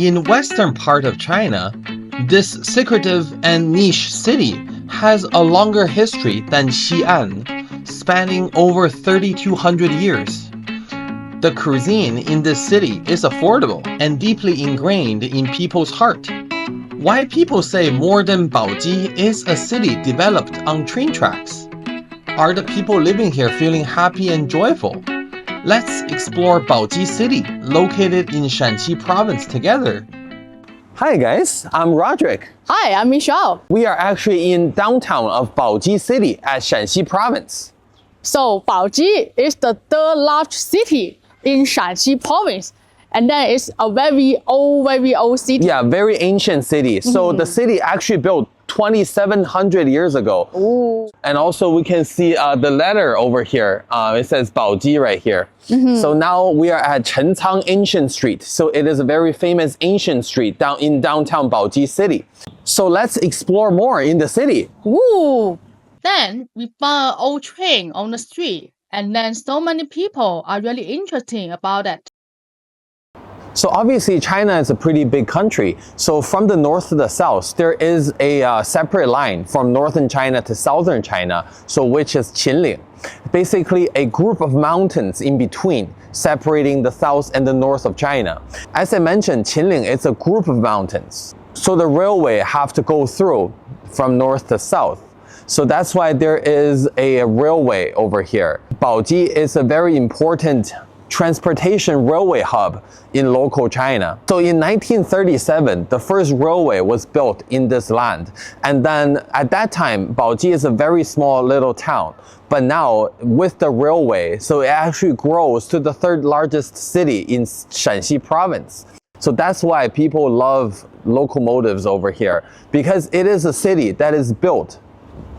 In western part of China, this secretive and niche city has a longer history than Xi'an, spanning over 3,200 years. The cuisine in this city is affordable and deeply ingrained in people's heart. Why people say more than Baoji is a city developed on train tracks? Are the people living here feeling happy and joyful? Let's explore Baoji City, located in Shanxi province together. Hi guys, I'm Roderick. Hi, I'm Michelle. We are actually in downtown of Baoji City at Shanxi province. So Baoji is the third largest city in Shanxi province. And then it's a very old city. Yeah, very ancient city. So the city actually built 2,700 years ago. Ooh. And also we can see the letter over here. It says Baoji right here. So now we are at Chencang Ancient Street. So it is a very famous ancient street down in downtown Baoji City. So let's explore more in the city. Ooh. Then we found an old train on the street. And then so many people are really interested about it. So obviously China is a pretty big country. So from the north to the south, there is a separate line from northern China to southern China, so which is Qinling. Basically a group of mountains in between, separating the south and the north of China. As I mentioned, Qinling is a group of mountains. So the railway have to go through from north to south. So that's why there is a railway over here. Baoji is a very important transportation railway hub in local China. So in 1937, the first railway was built in this land. And then at that time, Baoji is a very small little town. But now with the railway, so it actually grows to the third largest city in Shanxi province. So that's why people love locomotives over here, because it is a city that is built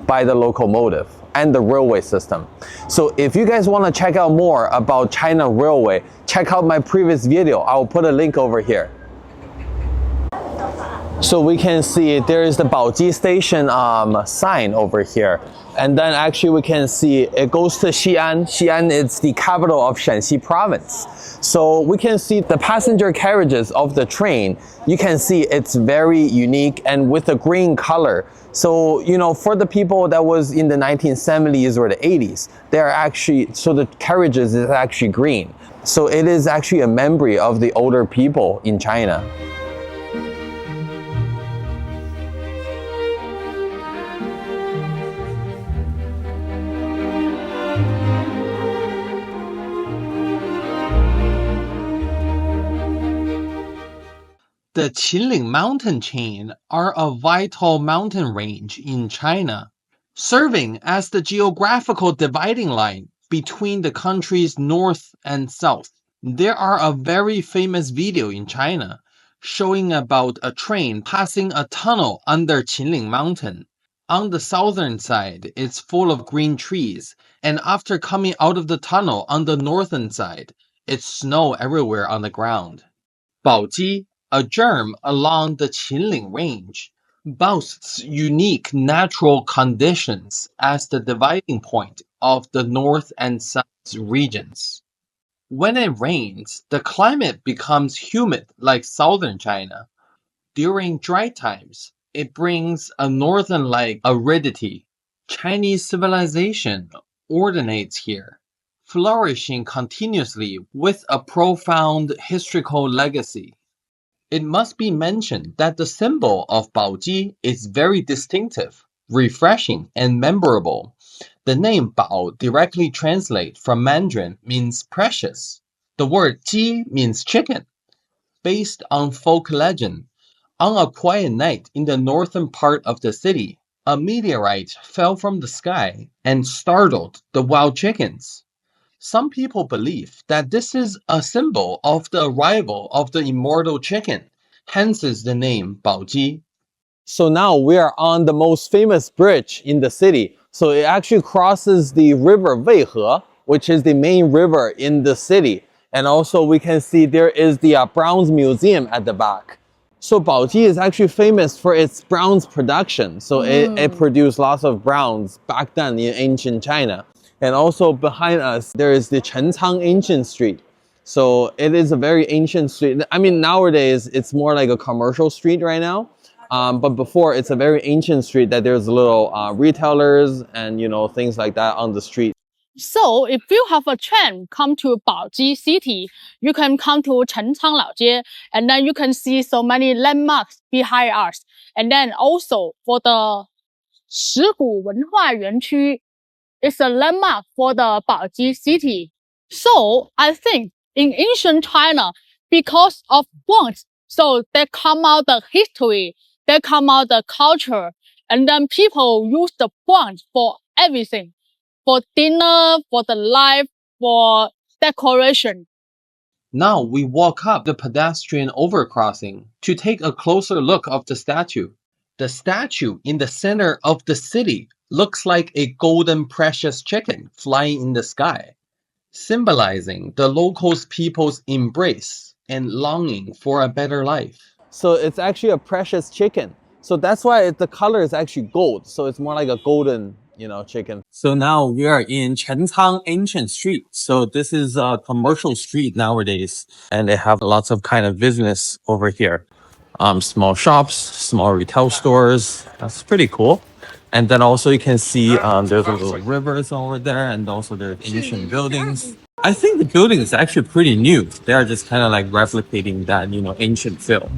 by the locomotive and the railway system. So if you guys want to check out more about China Railway, check out my previous video. I'll put a link over here. So we can see there is the Baoji station sign over here. And then actually we can see it goes to Xi'an. Xi'an is the capital of Shanxi province. So we can see the passenger carriages of the train. You can see it's very unique and with a green color. So, you know, for the people that was in the 1970s or the 80s, they're actually, so the carriages is actually green. So it is actually a memory of the older people in China. The Qinling mountain chain are a vital mountain range in China, serving as the geographical dividing line between the country's north and south. There are a very famous video in China showing about a train passing a tunnel under Qinling mountain. On the southern side, it's full of green trees, and after coming out of the tunnel on the northern side, it's snow everywhere on the ground. Baoji, a germ along the Qinling range, boasts unique natural conditions as the dividing point of the north and south regions. When it rains, the climate becomes humid like southern China. During dry times, it brings a northern-like aridity. Chinese civilization originates here, flourishing continuously with a profound historical legacy. It must be mentioned that the symbol of Baoji is very distinctive, refreshing, and memorable. The name Bao directly translates from Mandarin means precious. The word Ji means chicken. Based on folk legend, on a quiet night in the northern part of the city, a meteorite fell from the sky and startled the wild chickens. Some people believe that this is a symbol of the arrival of the immortal chicken, hence is the name Baoji. So now we are on the most famous bridge in the city. So it actually crosses the river Weihe, which is the main river in the city. And also we can see there is the Bronze Museum at the back. So Baoji is actually famous for its bronze production. So it produced lots of bronze back then in ancient China. And also behind us, there is the Chencang Ancient Street. So it is a very ancient street. I mean, nowadays it's more like a commercial street right now. But before it's a very ancient street that there's little retailers and things like that on the street. So if you have a chance come to Baoji city, you can come to Chencang Laojie, and then you can see so many landmarks behind us. And then also for the 石鼓文化园区, it's a landmark for the Baoji city. So I think in ancient China, because of bronze, so they come out the history, they come out the culture, and then people use the bronze for everything. For dinner, for the life, for decoration. Now we walk up the pedestrian overcrossing to take a closer look of the statue. The statue in the center of the city looks like a golden precious chicken flying in the sky, symbolizing the local people's embrace and longing for a better life. So it's actually a precious chicken. So that's why the color is actually gold. So it's more like a golden, chicken. So now we are in Chencang Ancient Street. So this is a commercial street nowadays. And they have lots of kind of business over here. Small shops, small retail stores. That's pretty cool. And then also you can see there's a little rivers over there, and also there's ancient buildings. I think the building is actually pretty new. They are just kind of like replicating that, ancient feel.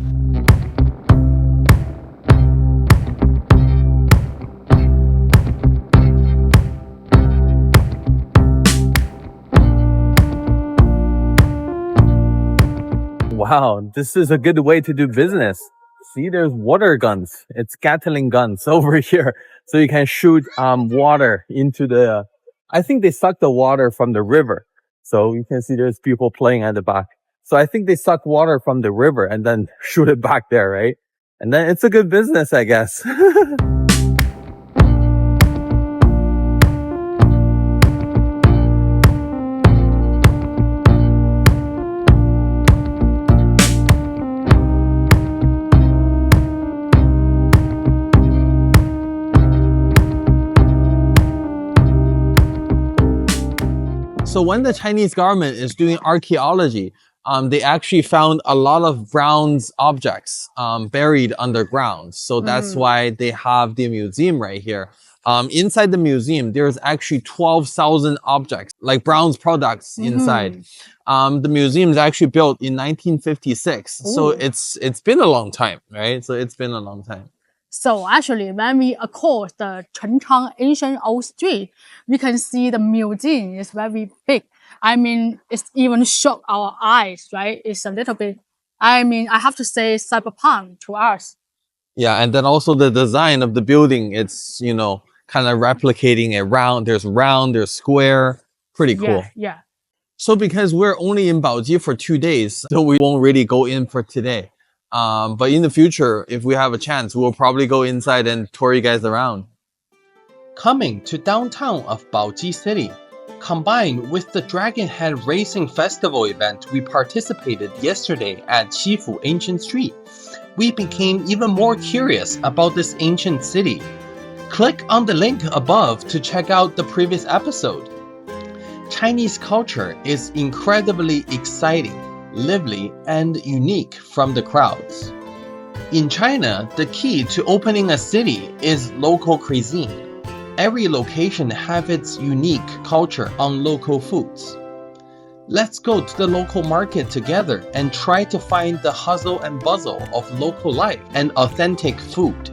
Wow, this is a good way to do business. See, there's water guns. It's Gatling guns over here. So you can shoot water into the... I think they suck the water from the river. So you can see there's people playing at the back. So I think they suck water from the river and then shoot it back there, right? And then it's a good business, I guess. So when the Chinese government is doing archaeology, they actually found a lot of bronze objects buried underground. So that's why they have the museum right here. Inside the museum, there's actually 12,000 objects, like bronze products inside. The museum is actually built in 1956. Ooh. So it's been a long time, right? So it's been a long time. So actually, when we across the Chencang Ancient Old Street, we can see the museum is very big. I mean, it's even shock our eyes, right? It's a little bit, I have to say cyberpunk to us. Yeah, and then also the design of the building, it's, kind of replicating a round. There's square. Pretty cool. Yeah. So because we're only in Baoji for 2 days, so we won't really go in for today. But in the future, if we have a chance, we'll probably go inside and tour you guys around. Coming to downtown of Baoji City, combined with the Dragon Head Racing Festival event we participated yesterday at Chencang Ancient Street, we became even more curious about this ancient city. Click on the link above to check out the previous episode. Chinese culture is incredibly exciting, lively, and unique from the crowds. In China, the key to opening a city is local cuisine. Every location has its unique culture on local foods. Let's go to the local market together and try to find the hustle and bustle of local life and authentic food.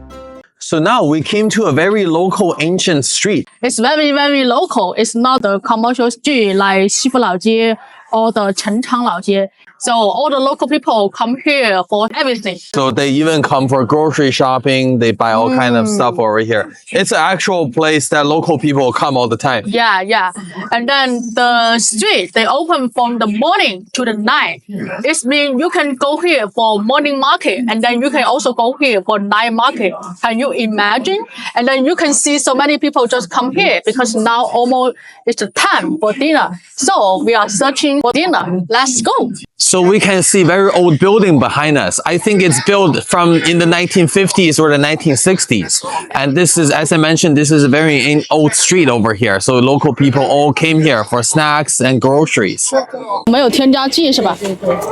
So now we came to a very local ancient street. It's very, very local. It's not the commercial street like Xifu Laojie or the Chencang Laojie. So all the local people come here for everything. So they even come for grocery shopping. They buy all kind of stuff over here. It's an actual place that local people come all the time. Yeah. And then the street, they open from the morning to the night. It means you can go here for morning market, and then you can also go here for night market. Can you imagine? And then you can see so many people just come here because now almost it's the time for dinner. So we are searching for dinner. Let's go. So we can see very old building behind us. I think it's built from in the 1950s or the 1960s. And this is, as I mentioned, this is a very old street over here. So local people all came here for snacks and groceries. 没有添加剂是吧？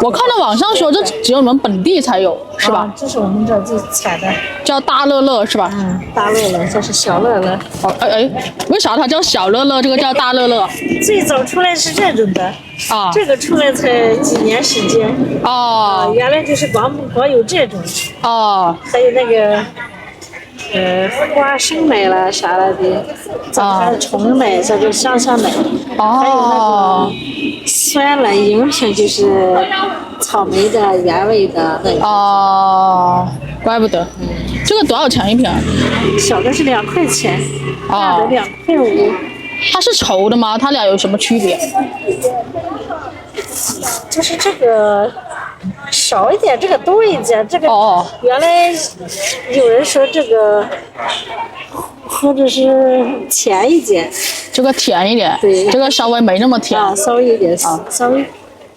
我看到网上说这只有我们本地才有，是吧？这是我们这最采的，叫大乐乐是吧？大乐乐，这是小乐乐。哦，为啥它叫小乐乐？这个叫大乐乐？最早出来是这种的啊，这个出来才几年时间。哦，原来就是光有这种。哦，还有那个。花生奶了啥了的，还有虫奶，这就香奶。还有那个酸奶饮品，就是草莓的、原味的那个。哦，怪不得。这个多少钱一瓶？小的是2块钱，大的2块5。它是稠的吗？它俩有什么区别？就是这个少一点，这个多一点。这个原来有人说这个或者是甜一点，这个甜一点，对，这个稍微没那么甜啊，稍微一点啊，稍微。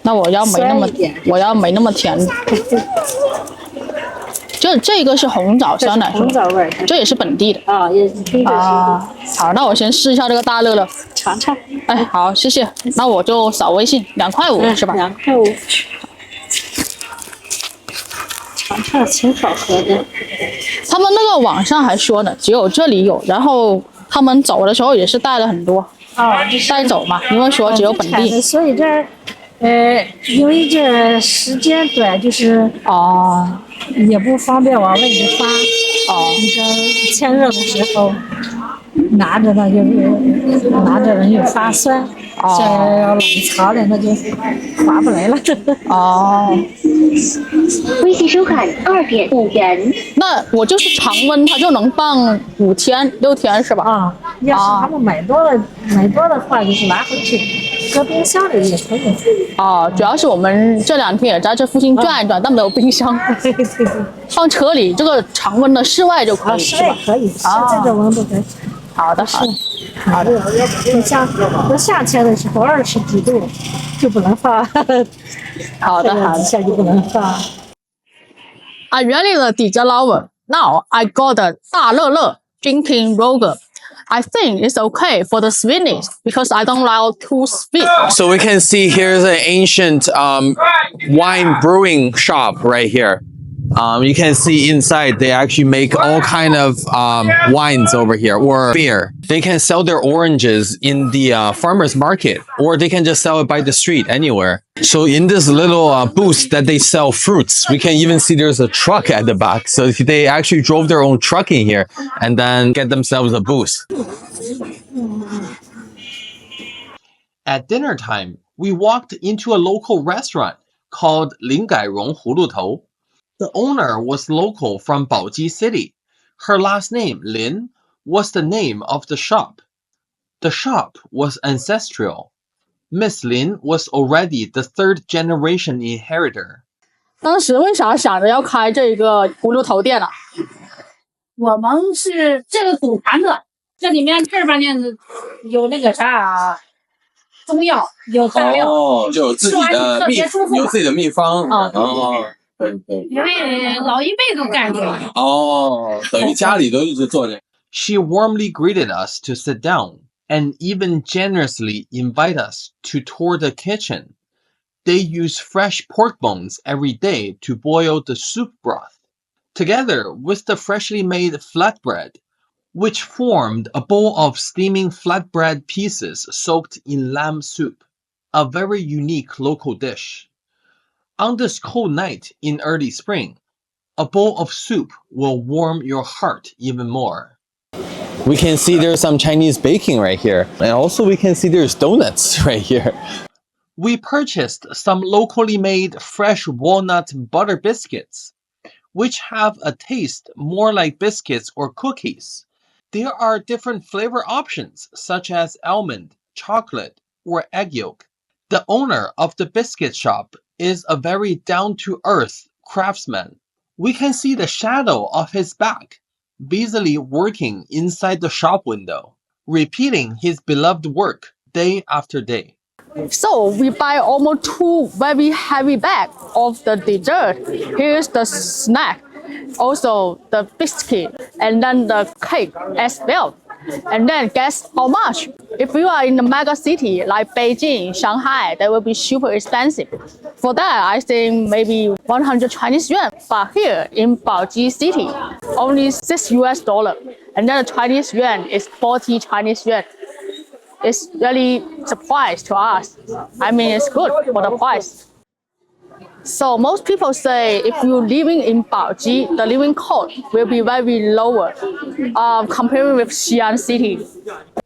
那我要没那么，我要没那么甜。这个是红枣酸奶，红枣味，这也是本地的啊，也是本地的。好，那我先试一下这个大乐乐，尝尝。哎，好，谢谢。那我就扫微信，2块5是吧？2块5。尝尝挺好喝的。他们那个网上还说呢，只有这里有，然后他们走的时候也是带了很多，带走嘛，因为说只有本地。所以这儿，因为这时间短，就是也不方便往外面发。你说天热的时候，拿着呢容易发酸。像要冷藏的那就划不来了。微信收看2.5元。那我就是常温，它就能放5天6天是吧？要是他们买多的话，就是拿回去搁冰箱里也可以。主要是我们这2天也在这附近转一转，但没有冰箱。对。放车里，这个常温的室外就可以是吧？可以，是这种温度可以。好的。像夏天的时候20几度就不能放。好的。下就不能放。I really love the Jalawa. Now I got the 大乐乐 drinking yogurt. I think it's okay for the sweetness because I don't like too sweet. So we can see here's an ancient wine brewing shop right here. You can see inside they actually make all kind of wines over here or beer. They can sell their oranges in the farmer's market or they can just sell it by the street anywhere. So in this little booth that they sell fruits, we can even see there's a truck at the back. So they actually drove their own truck in here and then get themselves a booth. At dinner time, we walked into a local restaurant called Lingairong Hulutou. The owner was local from Baoji City. Her last name, Lin, was the name of the shop. The shop was ancestral. Miss Lin was already the 3rd generation inheritor. 当时为啥想着要开这个葫芦头店呢？我们是这个祖传的，这里面正儿八经的有那个啥中药，有大料，就有自己的秘方。因为老一辈都干这个。等于家里都一直做这个。She warmly greeted us to sit down and even generously invite us to tour the kitchen. They use fresh pork bones every day to boil the soup broth, together with the freshly made flatbread, which formed a bowl of steaming flatbread pieces soaked in lamb soup, a very unique local dish. On this cold night in early spring, a bowl of soup will warm your heart even more. We can see there's some Chinese baking right here. And also we can see there's donuts right here. We purchased some locally made fresh walnut butter biscuits, which have a taste more like biscuits or cookies. There are different flavor options such as almond, chocolate, or egg yolk. The owner of the biscuit shop is a very down-to-earth craftsman. We can see the shadow of his back, busily working inside the shop window, repeating his beloved work day after day. So we buy almost 2 very heavy bags of the dessert. Here's the snack, also the biscuit, and then the cake as well. And then guess how much? If you are in the mega city like Beijing, Shanghai, that will be super expensive. For that, I think maybe 100 Chinese yuan. But here in Baoji city, only $6. And then the Chinese yuan is 40 Chinese yuan. It's really surprise to us. I mean, it's good for the price. So most people say if you're living in Baoji, the living cost will be very lower compared with Xi'an city.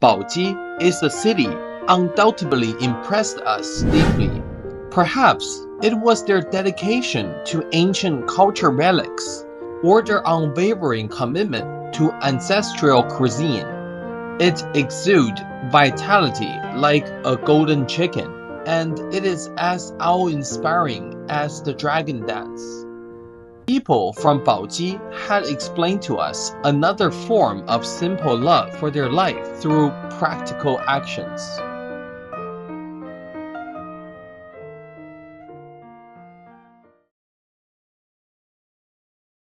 Baoji is a city undoubtedly impressed us deeply. Perhaps it was their dedication to ancient culture relics or their unwavering commitment to ancestral cuisine. It exudes vitality like a golden chicken, and it is as awe-inspiring as the dragon dance. People from Baoji had explained to us another form of simple love for their life through practical actions.